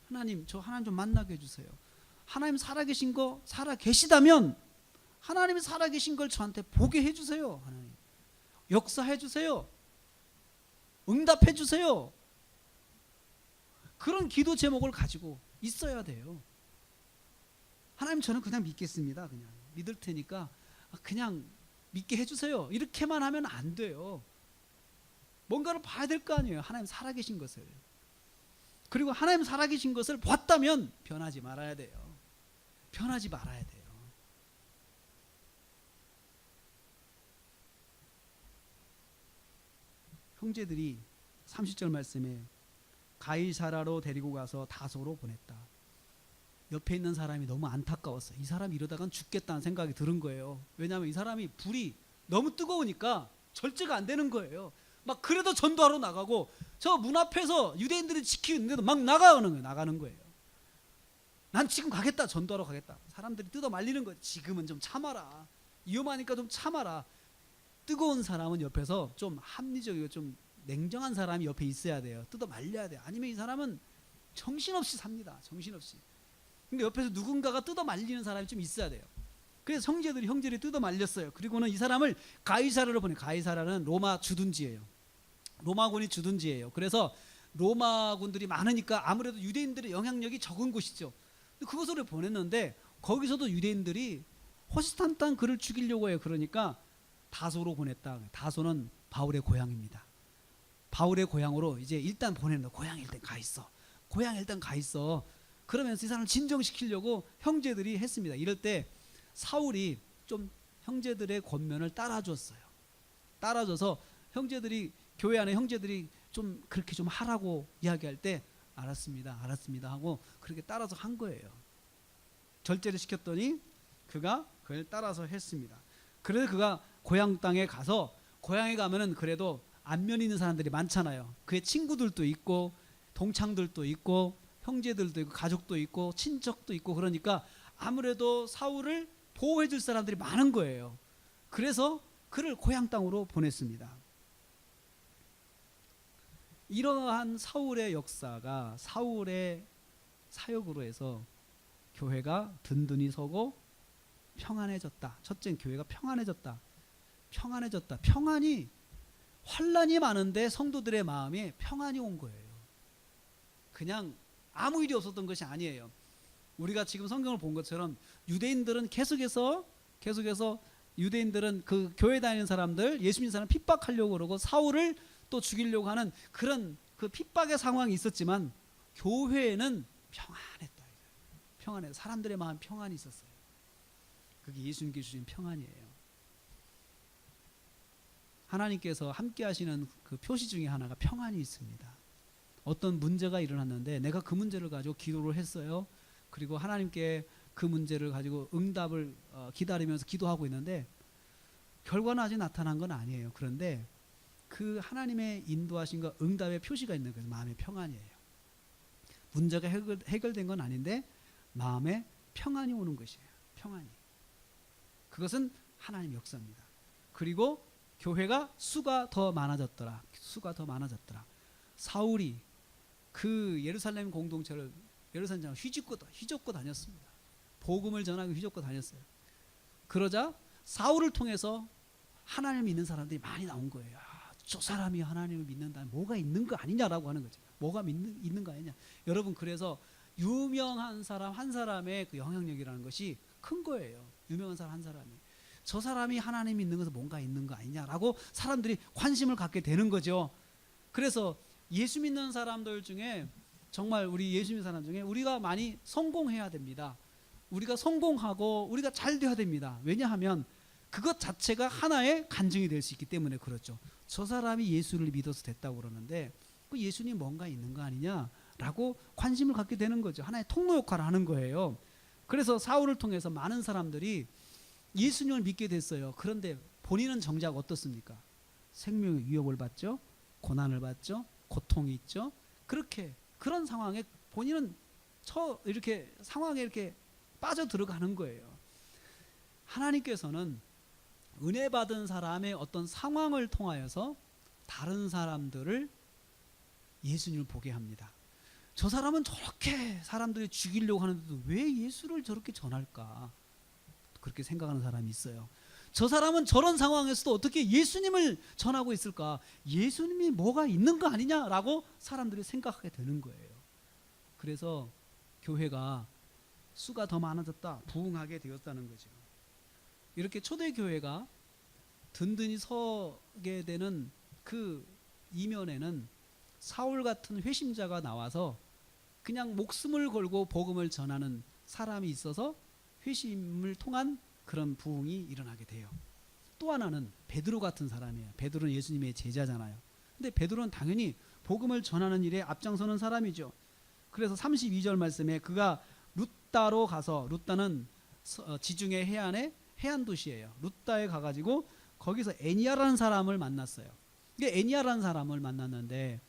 하나님, 저 하나님 좀 만나게 해주세요. 하나님 살아계신 거 살아계시다면 하나님이 살아계신 걸 저한테 보게 해주세요. 하나님 역사해주세요. 응답해주세요. 그런 기도 제목을 가지고 있어야 돼요. 하나님, 저는 그냥 믿겠습니다. 그냥 믿을 테니까 그냥 믿게 해주세요. 이렇게만 하면 안 돼요. 뭔가를 봐야 될 거 아니에요. 하나님 살아계신 것을. 그리고 하나님 살아계신 것을 봤다면 변하지 말아야 돼요. 변하지 말아야 돼요. 형제들이 30절 말씀에 가이사라로 데리고 가서 다소로 보냈다. 옆에 있는 사람이 너무 안타까웠어요. 이 사람이 이러다간 죽겠다는 생각이 들은 거예요. 왜냐하면 이 사람이 불이 너무 뜨거우니까 절제가 안 되는 거예요. 막 그래도 전도하러 나가고 저 문 앞에서 유대인들이 지키는데도 막 나가는 거예요. 난 지금 가겠다. 전도하러 가겠다. 사람들이 뜯어 말리는 거예요. 지금은 좀 참아라. 위험하니까 좀 참아라. 뜨거운 사람은 옆에서 좀 합리적이고 좀 냉정한 사람이 옆에 있어야 돼요. 뜯어 말려야 돼요. 아니면 이 사람은 정신없이 삽니다. 정신없이. 근데 옆에서 누군가가 뜯어 말리는 사람이 좀 있어야 돼요. 그래서 형제들이 뜯어 말렸어요. 그리고는 이 사람을 가이사라로 보내. 가이사라는 로마 주둔지예요. 로마군이 주둔지예요. 그래서 로마군들이 많으니까 아무래도 유대인들의 영향력이 적은 곳이죠. 그곳으로 보냈는데 거기서도 유대인들이 호시탄탄 그를 죽이려고 해요. 그러니까 다소로 보냈다. 다소는 바울의 고향입니다. 바울의 고향으로 이제 일단 보내는 거예요. 고향에 일단 가 있어. 고향에 일단 가 있어. 그러면서 이 사람을 진정시키려고 형제들이 했습니다. 이럴 때 사울이 좀 형제들의 권면을 따라줬어요. 따라줘서 형제들이 교회 안에 형제들이 좀 그렇게 좀 하라고 이야기할 때 알았습니다 하고 그렇게 따라서 한 거예요. 절제를 시켰더니 그가 그를 따라서 했습니다. 그래서 그가 고향 땅에 가서, 고향에 가면은 그래도 안면 있는 사람들이 많잖아요. 그의 친구들도 있고 동창들도 있고 형제들도 있고 가족도 있고 친척도 있고, 그러니까 아무래도 사울을 보호해 줄 사람들이 많은 거예요. 그래서 그를 고향 땅으로 보냈습니다. 이러한 사울의 역사가, 사울의 사역으로 해서 교회가 든든히 서고 평안해졌다. 첫째는 교회가 평안해졌다. 평안해졌다. 평안이, 환란이 많은데 성도들의 마음에 평안이 온 거예요. 그냥 아무 일이 없었던 것이 아니에요. 우리가 지금 성경을 본 것처럼 유대인들은 계속해서 유대인들은 그 교회 다니는 사람들, 예수 믿는 사람 핍박하려고 그러고 사울을 또 죽이려고 하는 그런 그 핍박의 상황이 있었지만, 교회에는 평안했다. 평안해. 사람들의 마음 평안이 있었어요. 그게 예수님께 주신 평안이에요. 하나님께서 함께 하시는 그 표시 중에 하나가 평안이 있습니다. 어떤 문제가 일어났는데 내가 그 문제를 가지고 기도를 했어요. 그리고 하나님께 그 문제를 가지고 응답을 기다리면서 기도하고 있는데 결과는 아직 나타난 건 아니에요. 그런데 그 하나님의 인도하신과 응답의 표시가 있는 거예요. 마음의 평안이에요. 문제가 해결된 건 아닌데 마음에 평안이 오는 것이에요. 평안이. 그것은 하나님의 역사입니다. 그리고 교회가 수가 더 많아졌더라. 수가 더 많아졌더라. 사울이 그 예루살렘 공동체를 예루살렘 휘젓고 다녔습니다. 복음을 전하고 휘젓고 다녔어요. 그러자 사울을 통해서 하나님을 믿는 사람들이 많이 나온 거예요. 아, 저 사람이 하나님을 믿는다면 뭐가 있는 거 아니냐라고 하는 거죠. 뭐가 있는 거 아니냐. 여러분, 그래서 유명한 사람 한 사람의 그 영향력이라는 것이 큰 거예요. 유명한 사람 한 사람이. 저 사람이 하나님 믿는 것은 뭔가 있는 거 아니냐라고 사람들이 관심을 갖게 되는 거죠. 그래서 예수 믿는 사람들 중에, 정말 우리 예수 믿는 사람 중에 우리가 많이 성공해야 됩니다. 우리가 성공하고 우리가 잘 돼야 됩니다. 왜냐하면 그것 자체가 하나의 간증이 될 수 있기 때문에 그렇죠. 저 사람이 예수를 믿어서 됐다고 그러는데 그 예수님 뭔가 있는 거 아니냐라고 관심을 갖게 되는 거죠. 하나의 통로 역할을 하는 거예요. 그래서 사울을 통해서 많은 사람들이 예수님을 믿게 됐어요. 그런데 본인은 정작 어떻습니까? 생명의 위협을 받죠. 고난을 받죠. 고통이 있죠. 그런 상황에 본인은 이렇게 상황에 이렇게 빠져 들어가는 거예요. 하나님께서는 은혜 받은 사람의 어떤 상황을 통하여서 다른 사람들을 예수님을 보게 합니다. 저 사람은 저렇게 사람들이 죽이려고 하는데도 왜 예수를 저렇게 전할까? 그렇게 생각하는 사람이 있어요. 저 사람은 저런 상황에서도 어떻게 예수님을 전하고 있을까? 예수님이 뭐가 있는 거 아니냐라고 사람들이 생각하게 되는 거예요. 그래서 교회가 수가 더 많아졌다, 부흥하게 되었다는 거죠. 이렇게 초대교회가 든든히 서게 되는 그 이면에는 사울 같은 회심자가 나와서 그냥 목숨을 걸고 복음을 전하는 사람이 있어서 회심을 통한 그런 부흥이 일어나게 돼요. 또 하나는 베드로 같은 사람이에요. 베드로는 예수님의 제자잖아요. 근데 베드로는 당연히 복음을 전하는 일에 앞장서는 사람이죠. 그래서 32절 말씀에 그가 루따로 가서, 루따는 지중해 해안의 해안 도시예요. 루따에 가가지고 거기서 애니야라는 사람을 만났어요. 이게 애니야라는 사람을 만났는데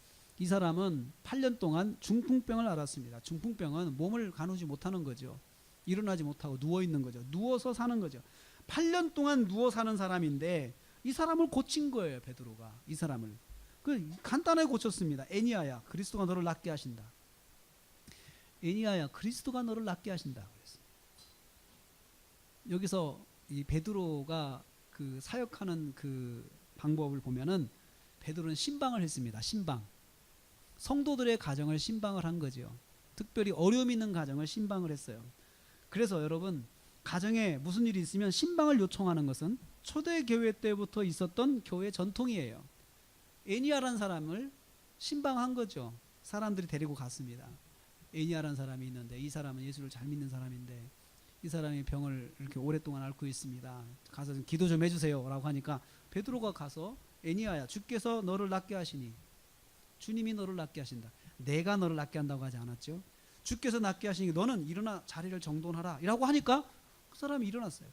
이 사람은 8년 동안 중풍병을 앓았습니다. 중풍병은 몸을 가누지 못하는 거죠. 일어나지 못하고 누워있는 거죠. 누워서 사는 거죠. 8년 동안 누워 사는 사람인데 이 사람을 고친 거예요. 베드로가 이 사람을 간단하게 고쳤습니다. 애니야야, 그리스도가 너를 낫게 하신다. 애니야야, 그리스도가 너를 낫게 하신다 그랬어요. 여기서 이 베드로가 그 사역하는 그 방법을 보면은 베드로는 신방을 했습니다. 신방. 성도들의 가정을 신방을 한 거죠. 특별히 어려움 있는 가정을 신방을 했어요. 그래서 여러분, 가정에 무슨 일이 있으면 신방을 요청하는 것은 초대교회 때부터 있었던 교회 전통이에요. 애니야라는 사람을 신방한 거죠. 사람들이 데리고 갔습니다. 애니야라는 사람이 있는데 이 사람은 예수를 잘 믿는 사람인데 이 사람이 병을 이렇게 오랫동안 앓고 있습니다. 가서 좀 기도 좀 해주세요 라고 하니까 베드로가 가서 애니야야, 주께서 너를 낫게 하시니, 주님이 너를 낫게 하신다. 내가 너를 낫게 한다고 하지 않았죠. 주께서 낫게 하시니 너는 일어나 자리를 정돈하라 이라고 하니까 사람이 일어났어요.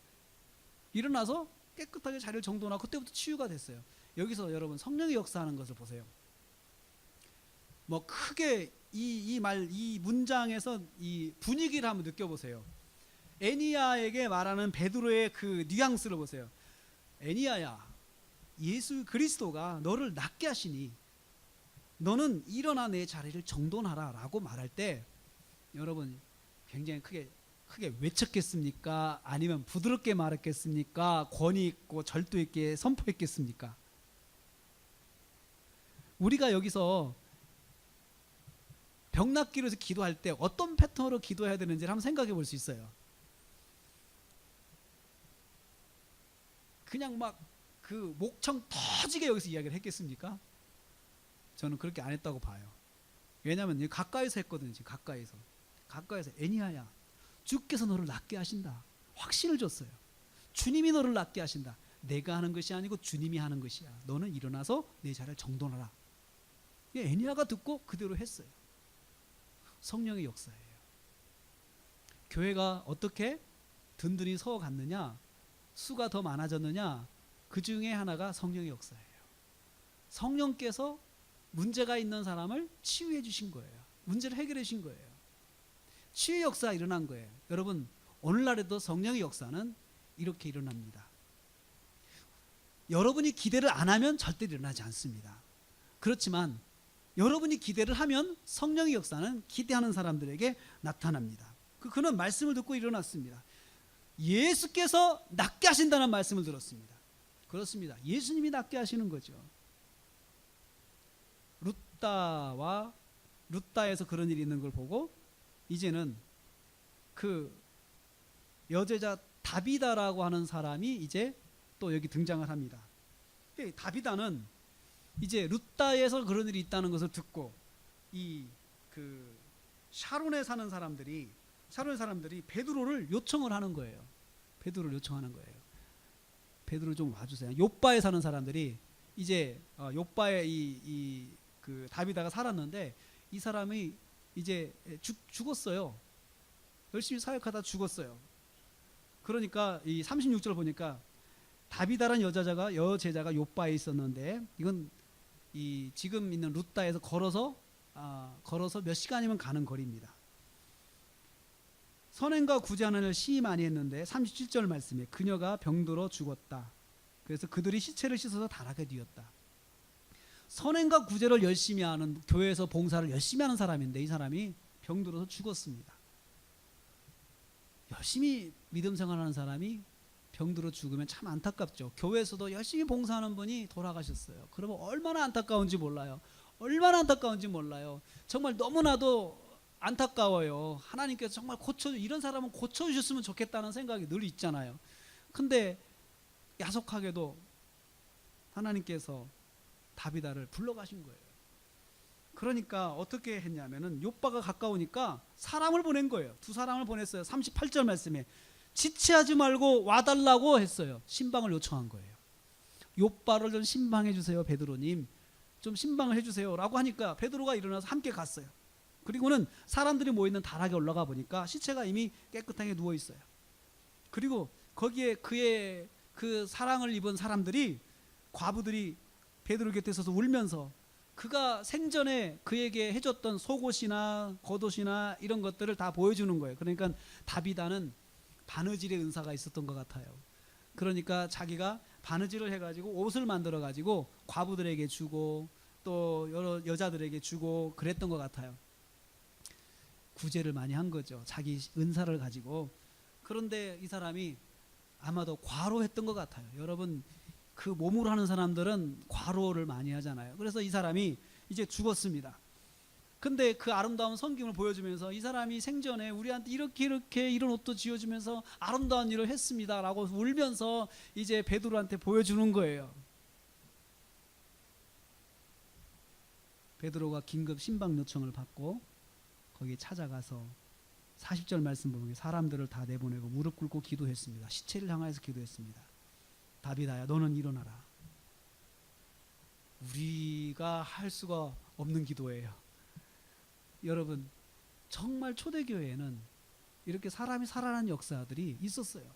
일어나서 깨끗하게 자리를 정돈하고 그때부터 치유가 됐어요. 여기서 여러분 성령의 역사하는 것을 보세요. 뭐 크게 이 문장에서 이 분위기를 한번 느껴보세요. 애니야에게 말하는 베드로의 그 뉘앙스를 보세요. 애니야야, 예수 그리스도가 너를 낫게 하시니 너는 일어나 내 자리를 정돈하라 라고 말할 때 여러분 굉장히 크게 외쳤겠습니까? 아니면 부드럽게 말했겠습니까? 권위 있고 절도 있게 선포했겠습니까? 우리가 여기서 병 낫기로 해서 기도할 때 어떤 패턴으로 기도해야 되는지를 한번 생각해 볼 수 있어요. 그냥 막 그 목청 터지게 여기서 이야기를 했겠습니까? 저는 그렇게 안 했다고 봐요. 왜냐하면 가까이서 했거든요. 지금 가까이서 애니야야, 주께서 너를 낫게 하신다. 확신을 줬어요. 주님이 너를 낫게 하신다. 내가 하는 것이 아니고 주님이 하는 것이야. 너는 일어나서 내 자리를 정돈하라. 애니야가 듣고 그대로 했어요. 성령의 역사예요. 교회가 어떻게 든든히 서갔느냐, 수가 더 많아졌느냐, 그 중에 하나가 성령의 역사예요. 성령께서 문제가 있는 사람을 치유해 주신 거예요. 문제를 해결해 주신 거예요. 치유 역사가 일어난 거예요. 여러분 오늘날에도 성령의 역사는 이렇게 일어납니다. 여러분이 기대를 안 하면 절대 일어나지 않습니다. 그렇지만 여러분이 기대를 하면 성령의 역사는 기대하는 사람들에게 나타납니다. 그는 말씀을 듣고 일어났습니다. 예수께서 낫게 하신다는 말씀을 들었습니다. 그렇습니다. 예수님이 낫게 하시는 거죠. 루다에서 그런 일이 있는 걸 보고 이제는 그 여제자 다비다라고 하는 사람이 이제 또 여기 등장을 합니다. 다비다는 이제 루다에서 그런 일이 있다는 것을 듣고 이 그 샤론에 사는 사람들이 베드로를 요청을 하는 거예요. 베드로 좀 와주세요. 요바에 사는 사람들이 이제 요바에 그 다비다가 살았는데 이 사람이 이제 죽었어요. 열심히 사역하다 죽었어요. 그러니까 이 36절 보니까 다비다라는 여제자가 요바에 있었는데 이건 이 지금 있는 루다에서 걸어서 몇 시간이면 가는 거리입니다. 선행과 구제하는 일 심히 많이 했는데 37절 말씀에 그녀가 병들어 죽었다. 그래서 그들이 시체를 씻어서 다락에 뉘었다. 선행과 구제를 열심히 하는, 교회에서 봉사를 열심히 하는 사람인데 이 사람이 병들어서 죽었습니다. 열심히 믿음 생활하는 사람이 병들어 죽으면 참 안타깝죠. 교회에서도 열심히 봉사하는 분이 돌아가셨어요. 그러면 얼마나 안타까운지 몰라요. 정말 너무나도 안타까워요. 하나님께서 정말 이런 사람은 고쳐주셨으면 좋겠다는 생각이 늘 있잖아요. 근데 야속하게도 하나님께서 다비다를 불러가신 거예요. 그러니까 어떻게 했냐면은 욥바가 가까우니까 사람을 보낸 거예요. 두 사람을 보냈어요. 38절 말씀에 지체하지 말고 와달라고 했어요. 신방을 요청한 거예요. 욥바를 좀 신방해 주세요, 베드로님. 좀 신방을 해주세요 라고 하니까 베드로가 일어나서 함께 갔어요. 그리고는 사람들이 모이는 다락에 올라가 보니까 시체가 이미 깨끗하게 누워 있어요. 그리고 거기에 그의 그 사랑을 입은 사람들이, 과부들이 베드로 곁에 서서 울면서 그가 생전에 그에게 해줬던 속옷이나 겉옷이나 이런 것들을 다 보여주는 거예요. 그러니까 다비다는 바느질의 은사가 있었던 것 같아요. 그러니까 자기가 바느질을 해가지고 옷을 만들어 가지고 과부들에게 주고 또 여러 여자들에게 주고 그랬던 것 같아요. 구제를 많이 한 거죠. 자기 은사를 가지고. 그런데 이 사람이 아마도 과로했던 것 같아요. 여러분 그 몸으로 하는 사람들은 과로를 많이 하잖아요. 그래서 이 사람이 이제 죽었습니다. 근데 그 아름다운 섬김을 보여주면서 이 사람이 생전에 우리한테 이렇게 이런 옷도 지어주면서 아름다운 일을 했습니다 라고 울면서 이제 베드로한테 보여주는 거예요. 베드로가 긴급 신방 요청을 받고 거기에 찾아가서 40절 말씀 보면 사람들을 다 내보내고 무릎 꿇고 기도했습니다. 시체를 향하여서 기도했습니다. 다비다야, 너는 일어나라. 우리가 할 수가 없는 기도예요. 여러분 정말 초대교회에는 이렇게 사람이 살아나는 역사들이 있었어요.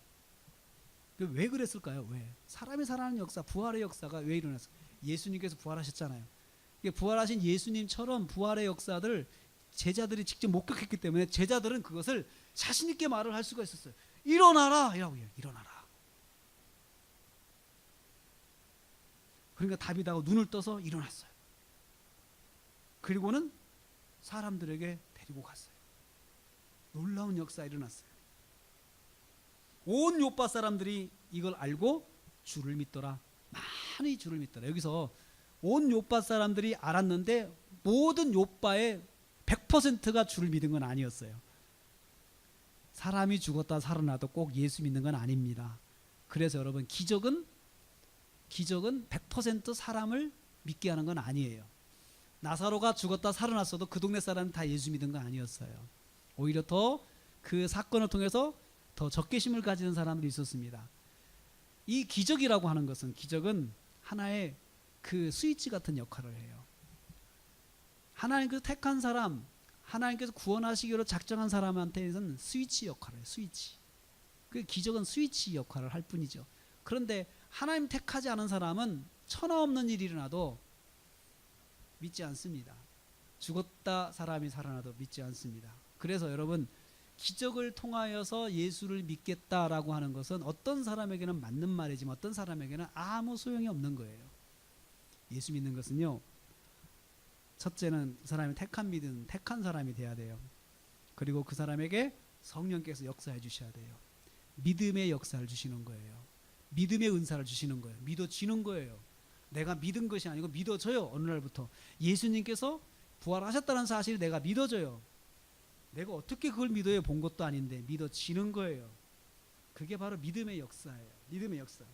왜 그랬을까요? 왜? 사람이 살아나는 역사, 부활의 역사가 왜 일어났어요? 예수님께서 부활하셨잖아요. 부활하신 예수님처럼 부활의 역사들 제자들이 직접 목격했기 때문에 제자들은 그것을 자신 있게 말을 할 수가 있었어요. 일어나라! 이라고요. 일어나라. 그러니까 다윗하고 눈을 떠서 일어났어요. 그리고는 사람들에게 데리고 갔어요. 놀라운 역사 일어났어요. 온 요파 사람들이 이걸 알고 주를 믿더라. 많이 주를 믿더라. 여기서 온 요파 사람들이 알았는데 모든 요파의 100%가 주를 믿은 건 아니었어요. 사람이 죽었다 살아나도 꼭 예수 믿는 건 아닙니다. 그래서 여러분 기적은 100% 사람을 믿게 하는 건 아니에요. 나사로가 죽었다 살아났어도 그 동네 사람은 다 예수 믿은 건 아니었어요. 오히려 더 그 사건을 통해서 더 적개심을 가지는 사람들이 있었습니다. 이 기적이라고 하는 것은 기적은 하나의 그 스위치 같은 역할을 해요. 하나님께서 택한 사람, 하나님께서 구원하시기로 작정한 사람한테는 스위치 역할을 해요. 스위치. 그 기적은 스위치 역할을 할 뿐이죠. 그런데 하나님 택하지 않은 사람은 천하 없는 일이 일어나도 믿지 않습니다. 죽었다 사람이 살아나도 믿지 않습니다. 그래서 여러분 기적을 통하여서 예수를 믿겠다라고 하는 것은 어떤 사람에게는 맞는 말이지만 어떤 사람에게는 아무 소용이 없는 거예요. 예수 믿는 것은요, 첫째는 그 사람이 택한 사람이 돼야 돼요. 그리고 그 사람에게 성령께서 역사해 주셔야 돼요. 믿음의 역사를 주시는 거예요. 믿음의 은사를 주시는 거예요. 믿어지는 거예요. 내가 믿은 것이 아니고 믿어져요. 어느 날부터 예수님께서 부활하셨다는 사실을 내가 믿어져요. 내가 어떻게 그걸 믿어요? 본 것도 아닌데 믿어지는 거예요. 그게 바로 믿음의 역사예요. 믿음의 역사.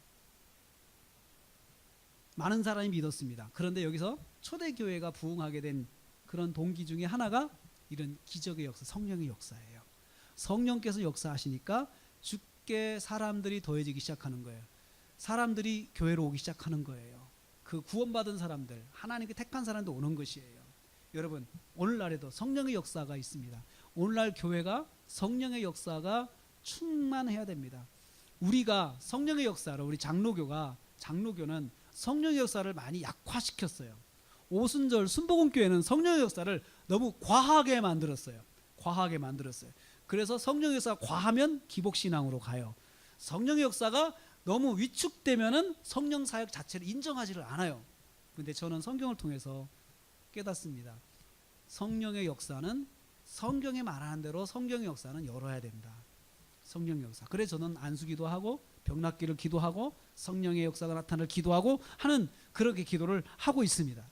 많은 사람이 믿었습니다. 그런데 여기서 초대교회가 부흥하게 된 그런 동기 중에 하나가 이런 기적의 역사, 성령의 역사예요. 성령께서 역사하시니까 주께 사람들이 더해지기 시작하는 거예요. 사람들이 교회로 오기 시작하는 거예요. 그 구원받은 사람들, 하나님께 택한 사람도 오는 것이에요. 여러분, 오늘날에도 성령의 역사가 있습니다. 오늘날 교회가 성령의 역사가 충만해야 됩니다. 우리가 성령의 역사를, 우리 장로교는 성령의 역사를 많이 약화시켰어요. 오순절 순복음교회는 성령의 역사를 너무 과하게 만들었어요. 그래서 성령의 역사가 과하면 기복신앙으로 가요. 성령의 역사가 너무 위축되면은 성령 사역 자체를 인정하지를 않아요. 근데 저는 성경을 통해서 깨닫습니다. 성령의 역사는 성경에 말하는 대로 성령의 역사는 열어야 된다. 성령의 역사. 그래서 저는 안수기도 하고 병 낫기를 기도하고 성령의 역사가 나타나를 기도하고 하는 그렇게 기도를 하고 있습니다.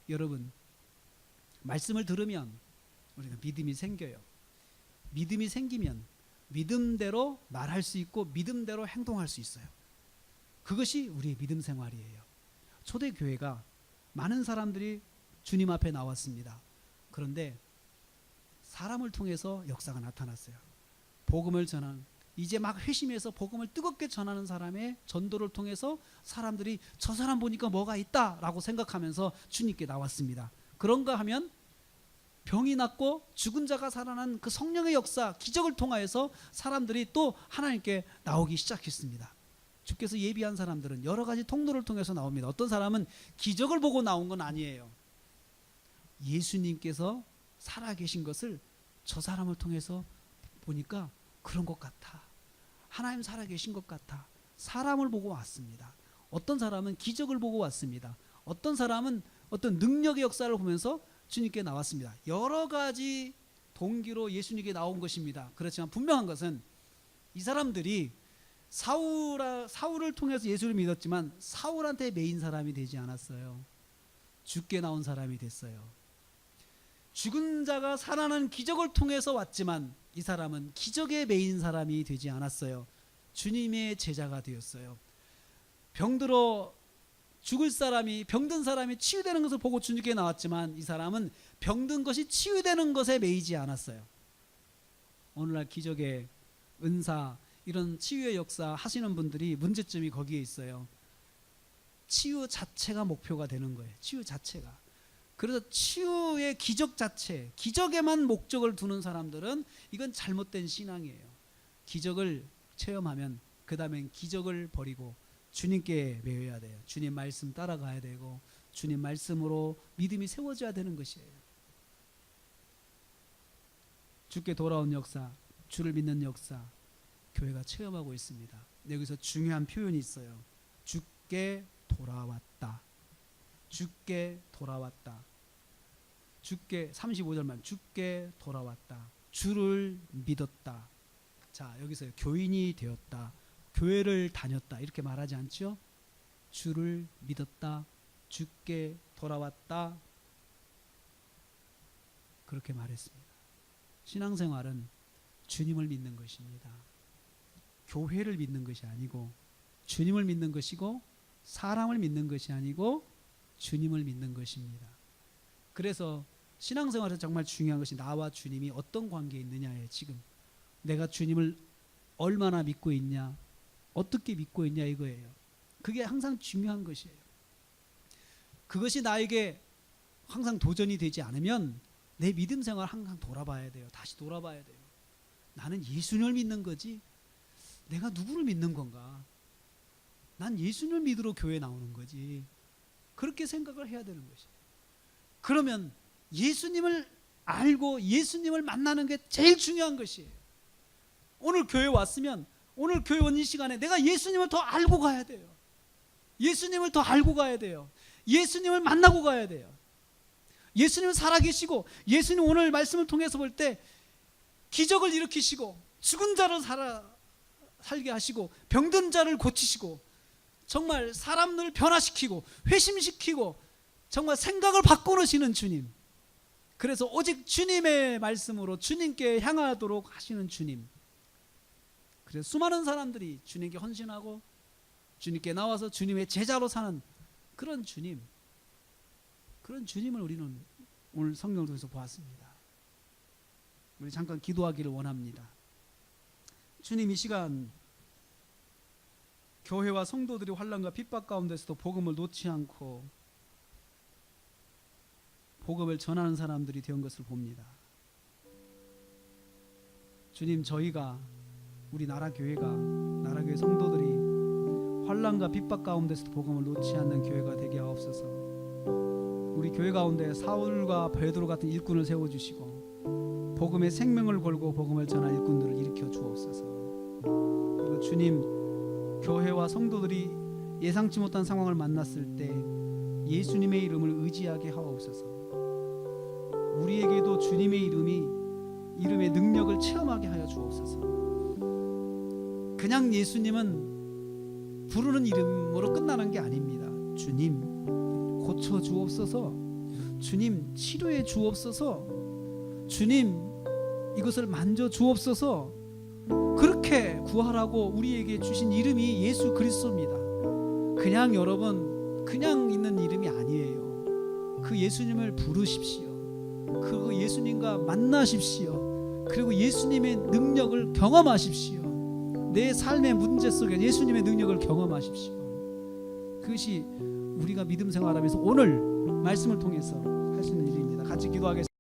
여러분, 말씀을 들으면 우리가 믿음이 생겨요. 믿음이 생기면 믿음대로 말할 수 있고 믿음대로 행동할 수 있어요. 그것이 우리의 믿음 생활이에요. 초대교회가 많은 사람들이 주님 앞에 나왔습니다. 그런데 사람을 통해서 역사가 나타났어요. 복음을 전하는, 이제 막 회심해서 복음을 뜨겁게 전하는 사람의 전도를 통해서 사람들이 저 사람 보니까 뭐가 있다라고 생각하면서 주님께 나왔습니다. 그런가 하면 병이 낫고 죽은 자가 살아난 그 성령의 역사, 기적을 통하여서 사람들이 또 하나님께 나오기 시작했습니다. 주께서 예비한 사람들은 여러 가지 통로를 통해서 나옵니다. 어떤 사람은 기적을 보고 나온 건 아니에요. 예수님께서 살아계신 것을 저 사람을 통해서 보니까 그런 것 같아. 하나님 살아계신 것 같아. 사람을 보고 왔습니다. 어떤 사람은 기적을 보고 왔습니다. 어떤 사람은 어떤 능력의 역사를 보면서 주님께 나왔습니다. 여러 가지 동기로 예수님께 나온 것입니다. 그렇지만 분명한 것은 이 사람들이 사울을 통해서 예수를 믿었지만 사울한테 매인 사람이 되지 않았어요. 주께 나온 사람이 됐어요. 죽은 자가 살아난 기적을 통해서 왔지만 이 사람은 기적에 매인 사람이 되지 않았어요. 주님의 제자가 되었어요. 병들어 죽을 사람이, 병든 사람이 치유되는 것을 보고 주님께 나왔지만 이 사람은 병든 것이 치유되는 것에 매이지 않았어요. 오늘날 기적의 은사, 이런 치유의 역사 하시는 분들이 문제점이 거기에 있어요. 치유 자체가 목표가 되는 거예요. 치유 자체가. 그래서 치유의 기적 자체, 기적에만 목적을 두는 사람들은 이건 잘못된 신앙이에요. 기적을 체험하면 그 다음엔 기적을 버리고 주님께 매여야 돼요. 주님 말씀 따라가야 되고 주님 말씀으로 믿음이 세워져야 되는 것이에요. 주께 돌아온 역사, 주를 믿는 역사, 교회가 체험하고 있습니다. 여기서 중요한 표현이 있어요. 주께 돌아왔다. 주께 돌아왔다. 주께 35절만 주께 돌아왔다. 주를 믿었다. 자, 여기서 교인이 되었다. 교회를 다녔다. 이렇게 말하지 않죠? 주를 믿었다. 주께 돌아왔다. 그렇게 말했습니다. 신앙생활은 주님을 믿는 것입니다. 교회를 믿는 것이 아니고 주님을 믿는 것이고 사람을 믿는 것이 아니고 주님을 믿는 것입니다. 그래서 신앙생활에서 정말 중요한 것이 나와 주님이 어떤 관계에 있느냐예요. 지금 내가 주님을 얼마나 믿고 있냐, 어떻게 믿고 있냐 이거예요. 그게 항상 중요한 것이에요. 그것이 나에게 항상 도전이 되지 않으면 내 믿음 생활 항상 돌아봐야 돼요. 다시 돌아봐야 돼요. 나는 예수님을 믿는 거지 내가 누구를 믿는 건가? 난 예수님을 믿으러 교회에 나오는 거지. 그렇게 생각을 해야 되는 것이에요. 그러면 예수님을 알고 예수님을 만나는 게 제일 중요한 것이에요. 오늘 교회 왔으면 오늘 교회 온 이 시간에 내가 예수님을 더 알고 가야 돼요. 예수님을 더 알고 가야 돼요. 예수님을 만나고 가야 돼요. 예수님은 살아계시고 예수님 오늘 말씀을 통해서 볼 때 기적을 일으키시고 죽은 자를 살게 하시고 병든 자를 고치시고 정말 사람들을 변화시키고 회심시키고 정말 생각을 바꾸시는 주님. 그래서 오직 주님의 말씀으로 주님께 향하도록 하시는 주님. 그래서 수많은 사람들이 주님께 헌신하고 주님께 나와서 주님의 제자로 사는 그런 주님, 그런 주님을 우리는 오늘 성경을 통해서 보았습니다. 우리 잠깐 기도하기를 원합니다. 주님, 이 시간 교회와 성도들이 환난과 핍박 가운데서도 복음을 놓지 않고 복음을 전하는 사람들이 된 것을 봅니다. 주님, 저희가 우리 나라 교회 성도들이 환난과 핍박 가운데서도 복음을 놓지 않는 교회가 되게 하옵소서. 우리 교회 가운데 사울과 베드로 같은 일꾼을 세워주시고 복음의 생명을 걸고 복음을 전할 일꾼들을 일으켜 주옵소서. 그리고 주님, 교회와 성도들이 예상치 못한 상황을 만났을 때 예수님의 이름을 의지하게 하옵소서. 우리에게도 주님의 이름의 능력을 체험하게 하여 주옵소서. 그냥 예수님은 부르는 이름으로 끝나는 게 아닙니다. 주님, 고쳐 주옵소서. 주님, 치료해 주옵소서. 주님, 이것을 만져 주옵소서. 그렇게 구하라고 우리에게 주신 이름이 예수 그리스도입니다. 그냥 여러분 그냥 있는 이름이 아니에요. 그 예수님을 부르십시오. 그 예수님과 만나십시오. 그리고 예수님의 능력을 경험하십시오. 내 삶의 문제 속에 예수님의 능력을 경험하십시오. 그것이 우리가 믿음 생활하면서 오늘 말씀을 통해서 할 수 있는 일입니다. 같이 기도하겠습니다.